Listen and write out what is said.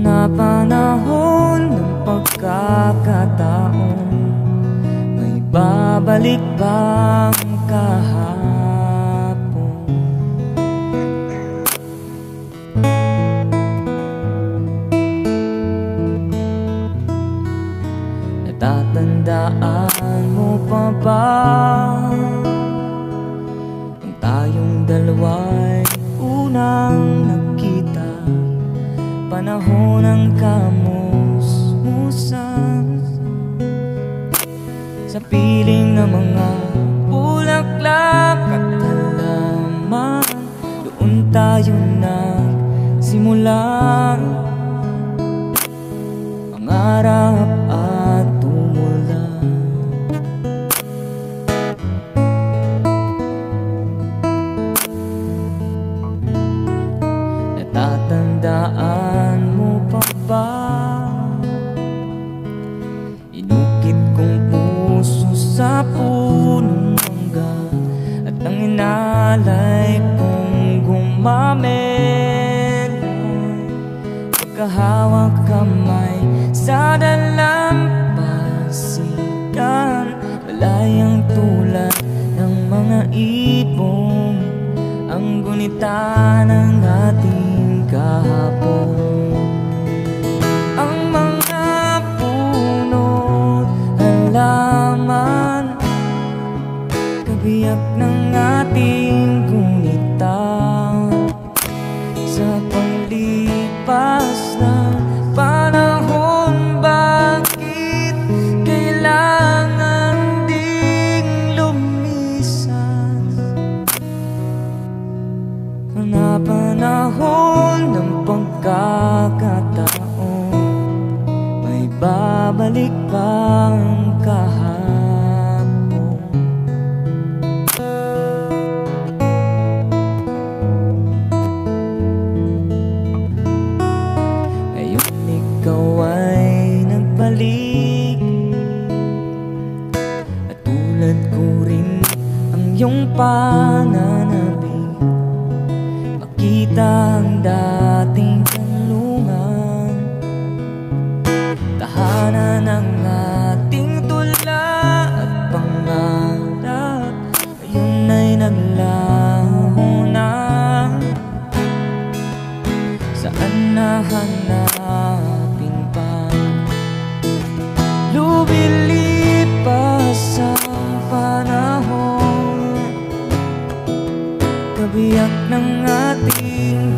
Napanahon ng pagkakataon, may babalik bang kahapon? Natatandaan mo pa ba nung tayong dalawa'y unang nagkita? Panahon ng kamusmusan, sa piling ng mga bulaklak at halaman, doon tayo nagsimula. Pangarap at tumula. Natatandaan mo pa ba? Inukit kong puso sa punong mangga, at ang inalay kong gumamela, magkahawak kamay sa dalampasigan, malayang tulad ng mga ibong, ang gunita ng ating kahapon. Ang mga puno't halaman, kabiyak ng ating gunita, sa paglipas ng panahon, bakit kailangan ding lumisan? Napanahon ng pagkakataon, may babalik bang kahapon? Ngayon ikaw ay nagbalik, at tulad ko rin ang iyong pananabik. Makita ang dating kanlungan, tahanan ng ating tula at pangarap, ngayon ay naglaho na. Saan nahanapin pa? Lumilipas ang panahon, kabiyak ng ating